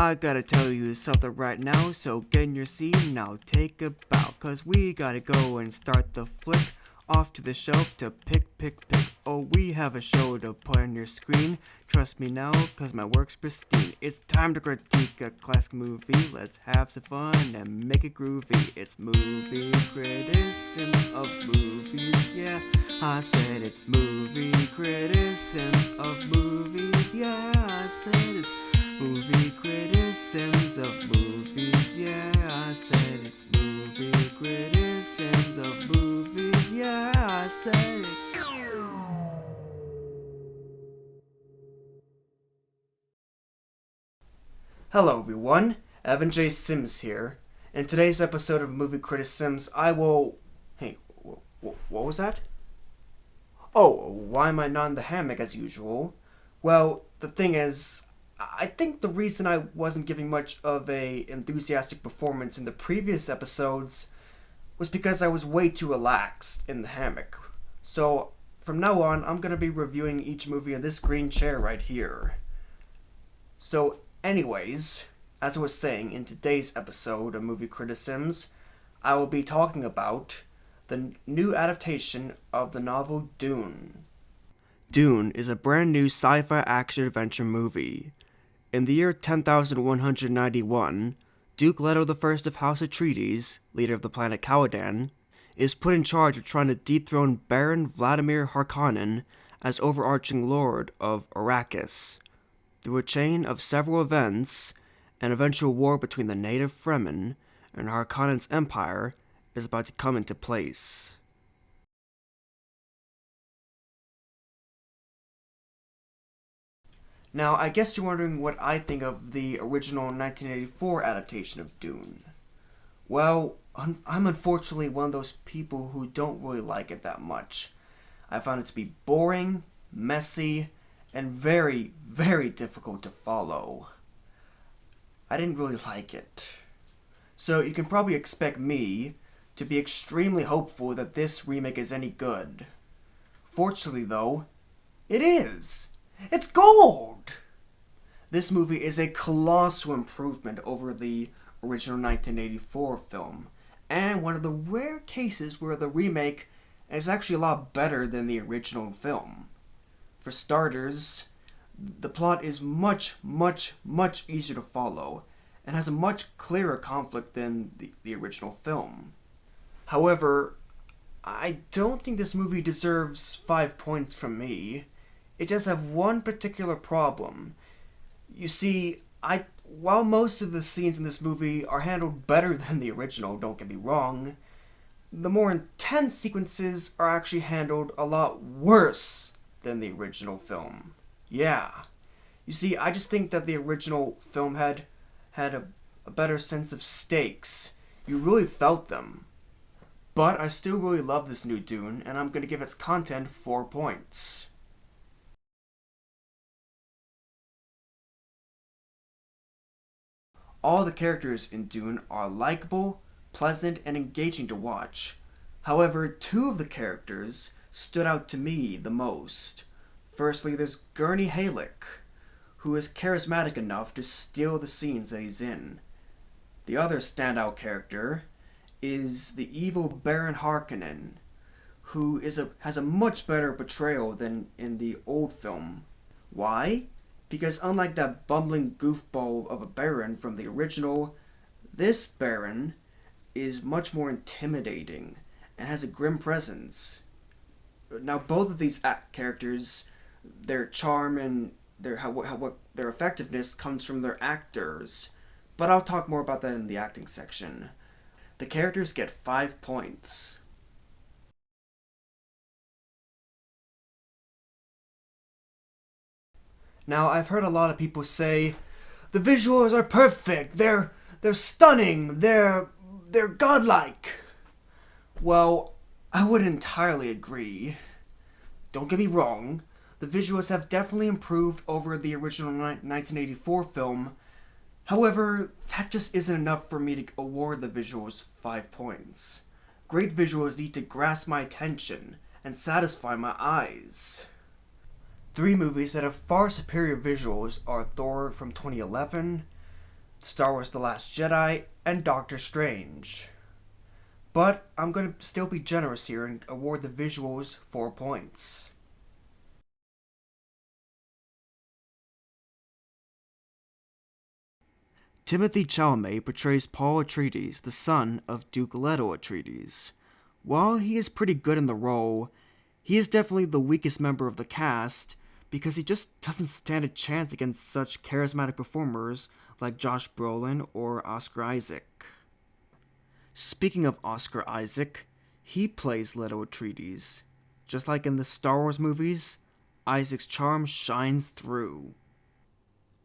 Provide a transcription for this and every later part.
I gotta tell you something right now, so get in your seat and now take a bow, cause we gotta go and start the flick off to the shelf to pick. Oh, we have a show to put on your screen. Trust me now, cause my work's pristine. It's time to critique a classic movie. Let's have some fun and make it groovy. It's movie criticisms of movies, yeah. I said it's movie criticisms of movies, yeah. I said it's movie criticisms of movies, yeah. I said it's movie criticisms of movies, yeah. I said it's... Hello everyone, Evan&AudreyS here. In today's episode of Movie Critisims, I will... Hey, what was that? Oh, why am I not in the hammock as usual? Well, the thing is, I think the reason I wasn't giving much of a enthusiastic performance in the previous episodes was because I was way too relaxed in the hammock. So, from now on, I'm gonna be reviewing each movie in this green chair right here. So, anyways, as I was saying, in today's episode of Movie Criticisms, I will be talking about the new adaptation of the novel Dune. Dune is a brand new sci-fi action-adventure movie. In the year 10,191, Duke Leto I of House Atreides, leader of the planet Caladan, is put in charge of trying to dethrone Baron Vladimir Harkonnen as overarching lord of Arrakis. Through a chain of several events, an eventual war between the native Fremen and Harkonnen's empire is about to come into place. Now, I guess you're wondering what I think of the original 1984 adaptation of Dune. Well, I'm unfortunately one of those people who don't really like it that much. I found it to be boring, messy, and very, very difficult to follow. I didn't really like it. So you can probably expect me to be extremely hopeful that this remake is any good. Fortunately though, it is! It's gold! This movie is a colossal improvement over the original 1984 film, and one of the rare cases where the remake is actually a lot better than the original film. For starters, the plot is much easier to follow, and has a much clearer conflict than the original film. However, I don't think this movie deserves 5 points from me. It does have one particular problem. You see, while most of the scenes in this movie are handled better than the original, don't get me wrong, the more intense sequences are actually handled a lot worse than the original film. Yeah. You see, I just think that the original film had a better sense of stakes. You really felt them. But I still really love this new Dune, and I'm going to give its content 4 points. All the characters in Dune are likable, pleasant, and engaging to watch. However, 2 of the characters stood out to me the most. Firstly, there's Gurney Halleck, who is charismatic enough to steal the scenes that he's in. The other standout character is the evil Baron Harkonnen, who has a much better portrayal than in the old film. Why? Because unlike that bumbling goofball of a Baron from the original, this Baron is much more intimidating and has a grim presence. Now, both of these characters, their charm and their effectiveness comes from their actors, but I'll talk more about that in the acting section. The characters get 5 points. Now, I've heard a lot of people say, the visuals are perfect, they're stunning, they're godlike. Well, I wouldn't entirely agree. Don't get me wrong, the visuals have definitely improved over the original 1984 film. However, that just isn't enough for me to award the visuals 5 points. Great visuals need to grasp my attention and satisfy my eyes. 3 movies that have far superior visuals are Thor from 2011, Star Wars The Last Jedi, and Doctor Strange. But I'm going to still be generous here and award the visuals 4 points. Timothy Chalamet portrays Paul Atreides, the son of Duke Leto Atreides. While he is pretty good in the role, he is definitely the weakest member of the cast because he just doesn't stand a chance against such charismatic performers like Josh Brolin or Oscar Isaac. Speaking of Oscar Isaac, he plays Leto Atreides. Just like in the Star Wars movies, Isaac's charm shines through.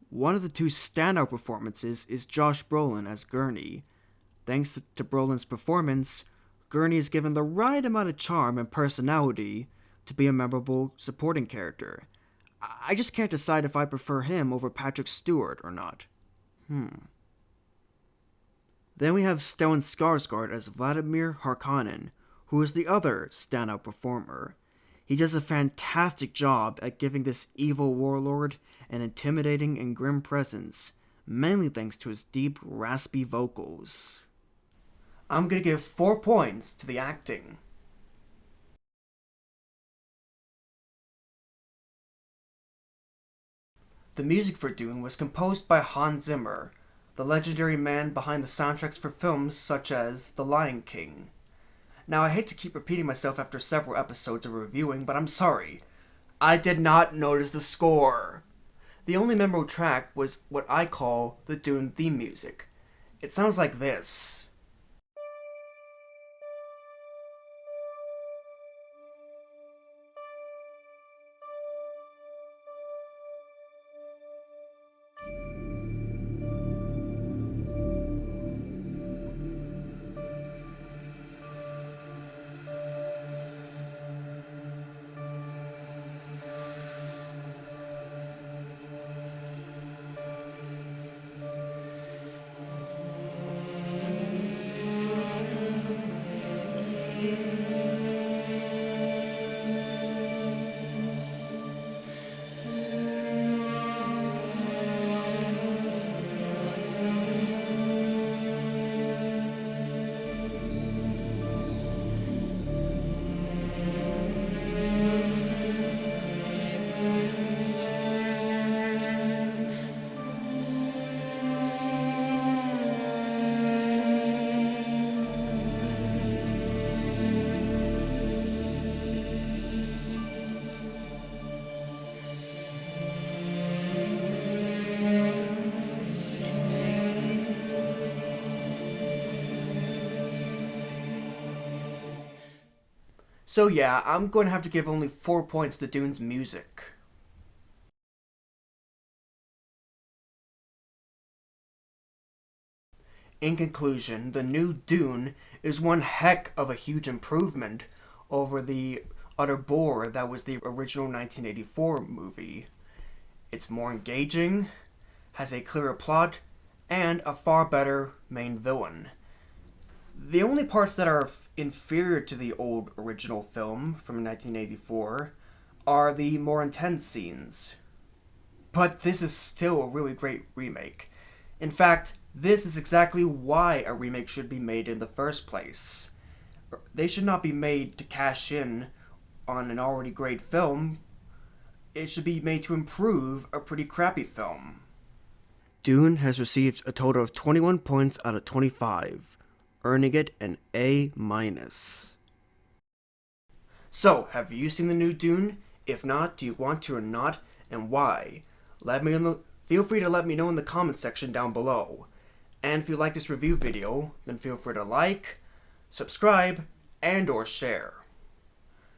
One of the two standout performances is Josh Brolin as Gurney. Thanks to Brolin's performance, Gurney is given the right amount of charm and personality to be a memorable supporting character. I just can't decide if I prefer him over Patrick Stewart or not. Then we have Stellan Skarsgård as Vladimir Harkonnen, who is the other standout performer. He does a fantastic job at giving this evil warlord an intimidating and grim presence, mainly thanks to his deep, raspy vocals. I'm gonna give 4 points to the acting. The music for Dune was composed by Hans Zimmer, the legendary man behind the soundtracks for films such as The Lion King. Now, I hate to keep repeating myself after several episodes of reviewing, but I'm sorry. I did not notice the score. The only memorable track was what I call the Dune theme music. It sounds like this. So yeah, I'm going to have to give only 4 points to Dune's music. In conclusion, the new Dune is one heck of a huge improvement over the utter bore that was the original 1984 movie. It's more engaging, has a clearer plot, and a far better main villain. The only parts that are inferior to the old original film from 1984 are the more intense scenes. But this is still a really great remake. In fact, this is exactly why a remake should be made in the first place. They should not be made to cash in on an already great film. It should be made to improve a pretty crappy film. Dune has received a total of 21 points out of 25, earning it an A-. So, have you seen the new Dune? If not, do you want to or not, and why? Feel free to let me know in the comment section down below. And if you like this review video, then feel free to like, subscribe, and or share.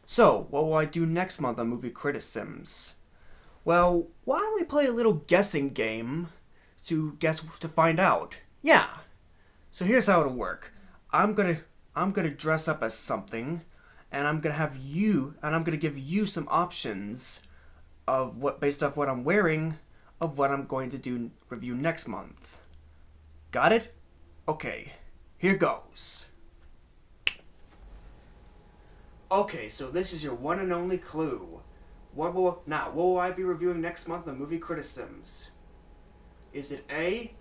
So, what will I do next month on Movie Critisims? Well, why don't we play a little guessing game to find out? Yeah. So here's how it'll work. I'm gonna dress up as something, and I'm gonna give you some options of based off what I'm wearing, of what I'm going to review next month. Got it? Okay, here goes. Okay, so this is your one and only clue. What will I be reviewing next month on Movie Critisims? Is it A,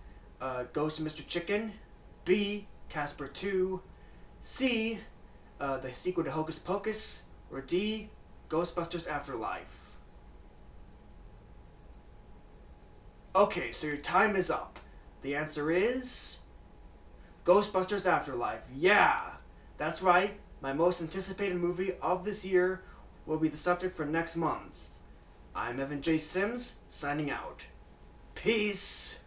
Ghost of Mr. Chicken, B. Casper 2, C. The sequel to Hocus Pocus, or D. Ghostbusters Afterlife. Okay, so your time is up. The answer is Ghostbusters Afterlife. Yeah, that's right. My most anticipated movie of this year will be the subject for next month. I'm Evan J. Sims, signing out. Peace.